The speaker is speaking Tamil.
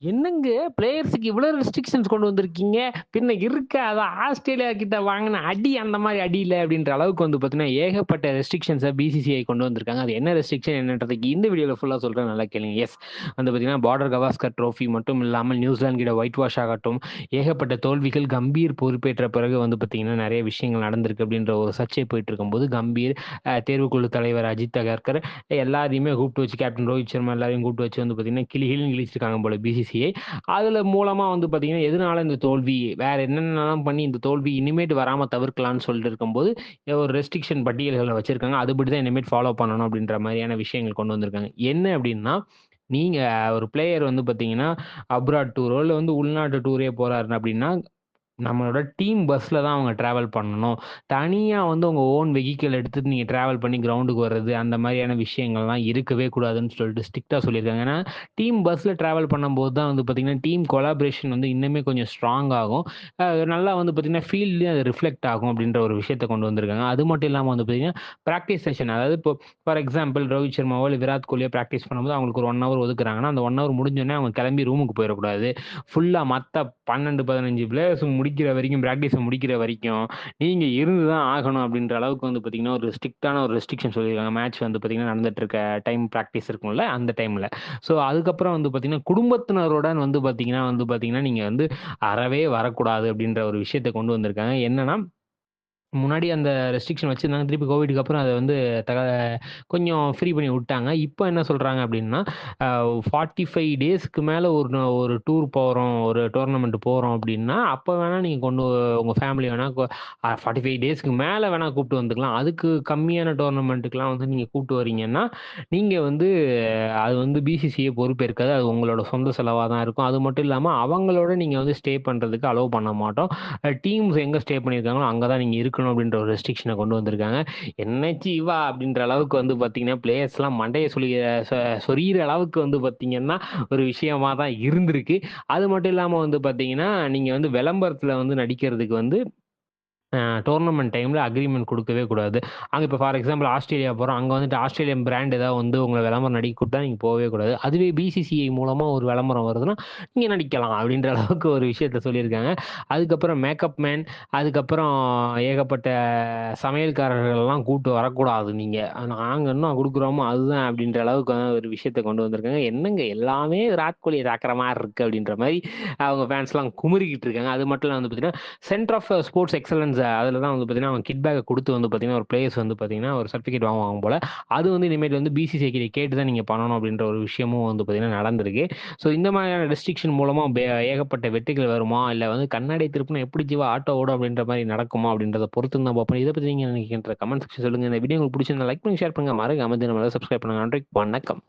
என்னங்க பிளேயர்ஸ்க்கு இவ்வளோ ரெஸ்ட்ரிக்ஷன்ஸ் கொண்டு வந்திருக்கீங்க. பின்ன இருக்காதா? ஆஸ்திரேலியா கிட்ட வாங்குன அடி அந்த மாரி அடி இல்ல அப்படின்ற அளவுக்கு வந்து பார்த்தீங்கன்னா, ஏகப்பட்ட ரெஸ்ட்ரிக்ஷன்ஸ பிசிசிஐ கொண்டு வந்திருக்காங்க. அது என்ன ரெஸ்ட்ரிக்ஷன் என்னன்றதுக்கு இந்த வீடியோல ஃபுல்லா சொல்றேன். நல்லா கேளுங்க. எஸ் வந்து பார்த்தீங்கன்னா, பார்டர் கவாஸ்கர் ட்ரோஃபி மட்டும் இல்லாமல் நியூசிலாந்து கிட்ட ஒயிட் வாஷ் ஆகட்டும், ஏகப்பட்ட தோல்விகள். கம்பீர் பொறுப்பேற்ற பிறகு வந்து பார்த்தீங்கன்னா, நெறைய விஷயங்கள் நடந்திருக்கு அப்படின்ற ஒரு சர்ச்சை போயிட்டு இருக்கும்போது, கம்பீர் தேர்வுக்குழு தலைவர் அஜித் அகர்கர் எல்லாரையுமே கூப்பிட்டு வச்சு கேப்டன் ரோஹித் சர்மா எல்லாரையும் கூப்பிட்டு வச்சு வந்து பார்த்தீங்கன்னா, கிளிகிளின்னு கிழிச்சிருக்காங்க போல பிசிசிஐ. அதுல மூலமா வந்து பார்த்தீங்கன்னா, எதனால இந்த தோல்வி? வேற என்னென்னலாம் பண்ணி இந்த தோல்வி இனிமேட்டு வராம தவிர்க்கலாம்னு சொல்லிட்டு இருக்கும்போது, ஒரு ரெஸ்ட்ரிக்ஷன் பட்டியல்கள வச்சிருக்காங்க. அதுபடி தான் இனிமேட்டு ஃபாலோ பண்ணணும் அப்படின்ற மாரியான விஷயங்கள் கொண்டு வந்திருக்காங்க. என்ன அப்படின்னா, நீங்க ஒரு பிளேயர் வந்து பார்த்தீங்கன்னா, அப்ராட் டூரோ இல்ல வந்து உள்நாட்டு டூரே போறாரு அப்படின்னா, நம்மளோட டீம் பஸ்ல தான் அவங்க டிராவல் பண்ணணும். தனியா வந்து உங்க ஓன் வெஹிக்கிள் எடுத்துட்டு நீங்க டிராவல் பண்ணி கிரவுண்டுக்கு வர்றது, அந்த மாரியான விஷயங்கள்லாம் இருக்கவே கூடாதுன்னு சொல்லிட்டு ஸ்ட்ரிக்ட்டா சொல்லியிருக்காங்க. ஏன்னா, டீம் பஸ்ல டிராவல் பண்ணும்போது தான் வந்து பார்த்தீங்கன்னா, டீம் கொலாபரேஷன் வந்து இன்னுமே கொஞ்சம் ஸ்ட்ராங் ஆகும். நல்லா வந்து பார்த்தீங்கன்னா, ஃபீல்ட்லயும் அது ரிஃப்ளெக்ட் ஆகும் அப்படின்ற ஒரு விஷயத்த கொண்டு வந்திருக்காங்க. அது மட்டும் இல்லாம வந்து பார்த்தீங்கன்னா, பிராக்டிஸ் செஷன் அதாவது இப்போ ஃபார் எக்ஸாம்பிள் ரோஹித் சர்மாவோ, இல்ல விராட் கோலியோ பிராக்டிஸ் பண்ணும்போது அவங்களுக்கு ஒரு 1 ஹவர் ஒதுக்குறாங்கன்னா, அந்த 1 ஹவர் முடிஞ்சோனே அவங்க கிளம்பி ரூமுக்கு போயிறக்கூடாது. ஃபுல்லா மத்த 12, 15 பிளேயர்ஸ் முடிக்கிற வரைக்கும், பிராக்டிஸ முடிக்கிற வரைக்கும், நீங்க இருந்து தான் ஆகணும் அப்படின்ற அளவுக்கு வந்து பார்த்தீங்கன்னா, ஒரு ஸ்ட்ரிக்ட்டான ஒரு ரெஸ்ட்ரிக்ஷன் சொல்லியிருக்காங்க. மேட்ச் வந்து பார்த்தீங்கன்னா, நடந்துட்டு இருக்க டைம் பிராக்டிஸ் இருக்கும்ல, அந்த டைம்ல. ஸோ அதுக்கப்புறம் வந்து பார்த்தீங்கன்னா, குடும்பத்தினருடன் வந்து பார்த்தீங்கன்னா, நீங்க வந்து அறவே வரக்கூடாது அப்படின்ற ஒரு விஷயத்த கொண்டு வந்திருக்காங்க. என்னன்னா முன்னாடி அந்த ரெஸ்ட்ரிக்ஷன் வச்சிருந்தாங்க. திருப்பி கோவிட்க்கு அப்புறம் அத வந்து தக கொஞ்சம் ஃப்ரீ பண்ணி விட்டாங்க. இப்ப என்ன சொல்றாங்க அப்டின்னா, அ 45 டேஸ்க்கு மேல ஒரு டூர் போறோம், ஒரு டோர்னமெண்ட் போறோம் அப்டின்னா, அப்ப வேணா நீங்க உங்க ஃபேமிலி வேணா 45 டேஸ்க்கு மேல வேணா கூப்ட்டு வந்துக்கலாம். அதுக்கு கம்மியான டோர்னமெண்ட்டுக்குலாம் வந்து நீங்க கூப்ட்டு வரீங்கன்னா, நீங்க வந்து அது வந்து பிசிசிஐ பொறுப்பேற்காது. அது உங்களோட சொந்த செலவா தான் இருக்கும். அது மட்டும் இல்லாம அவங்களோட நீங்க வந்து ஸ்டே பண்றதுக்கு அலோவ் பண்ண மாட்டோம். டீம்ஸ் எங்க ஸ்டே பண்ணியிருக்காங்களோ, அங்க தான் நீங்க இருக்கணும் அப்படின்ற ஒரு ரெஸ்ட்ரிக்ஷன கொண்டு வந்திருக்காங்க. "என்னச்சி இவா?" அப்படின்ற அளவுக்கு வந்து பார்த்தீங்கன்னா, பிளேயர்ஸ்லாம் மண்டைய சொரியிற அளவுக்கு வந்து பார்த்தீங்கன்னா, ஒரு விஷயமா தான் இருந்திருக்கு. அது மட்டும் இல்லாம வந்து பார்த்தீங்கன்னா, நீங்க வந்து விளம்பரத்துல வந்து நடிக்கிறதுக்கு வந்து டோர்னமென்ட் டைம்ல அக்ரீமெண்ட் குடுக்கவே கூடாது. அங்க இப்ப ஃபார் எக்ஸாம்பிள் ஆஸ்திரேலியா போறோம். அங்க வந்துட்டு ஆஸ்திரேலியன் பிராண்ட் ஏதாவது வந்து உங்கள விளம்பரம் நடிக்க கூப்பிட்டா நீங்க போவே கூடாது. அதுவே பிசிசிஐ மூலமா ஒரு விளம்பரம் வருதுன்னா, நீங்க நடிக்கலாம் அப்படின்ற அளவுக்கு ஒரு விஷயத்த சொல்லியிருக்காங்க. அதுக்கப்புறம் மேக்கப் மேன், அதுக்கப்புறம் ஏகப்பட்ட சமையல்காரர்கள்லாம் கூட்டு வரக்கூடாது நீங்க. நாங்க என்ன குடுக்குறோமோ அதுதான் அப்படின்ற அளவுக்கு ஒரு விஷயத்த கொண்டு வந்திருக்காங்க. என்னங்க எல்லாமே விராட் கோலிய தாக்குற மாரி இருக்கு அப்படின்ற மாரி அவங்க ஃபேன்ஸ்லாம் குமுறிக்கிட்டு இருக்காங்க. அது மட்டும் இல்லாம வந்து பார்த்தீங்கன்னா சென்டர் ஆஃப் ஸ்போர்ட்ஸ் எக்ஸலன்ஸ் அதில தான் வந்து பார்த்தீங்கன்னா, அவங்க கிட் பேக்க குடுத்து வந்து பார்த்தீங்கன்னா, ஒரு பிளேயர்ஸ் வந்து பார்த்தீங்கன்னா, ஒரு சர்டிஃபிகேட் வாங்குவாங்க போல. அது வந்து இனிமேல் வந்து பிசிசிஐ கிட்ட கேட்டு தான் நீங்க பண்ணணும் அப்படின்ற ஒரு விஷயமும் வந்து பார்த்தீங்கன்னா நடந்திருக்கு. ஸோ இந்த மாதிரியான ரெஸ்ட்ரிக்ஷன் மூலமா ஏகப்பட்ட வெற்றிகள் வருமா? இல்ல வந்து கண்ணாடிய திருப்புனா எப்படி ஜீவா ஆட்டோ ஓடும் அப்படின்ற மாரி நடக்குமா? அப்படின்றத பொறுத்து தான் பார்ப்போம். இத பத்தி நீங்க என்ன நினைக்கிறீங்கன்ற கமெண்ட் செக்ஷன் சொல்லுங்க. இந்த வீடியோ உங்களுக்கு பிடிச்சிருந்தா லைக் பண்ணுங்க, ஷேர் பண்ணுங்க. மறக்காம நம்ம சப்ஸ்கிரைப் பண்ணுங்க. நன்றி, வணக்கம்.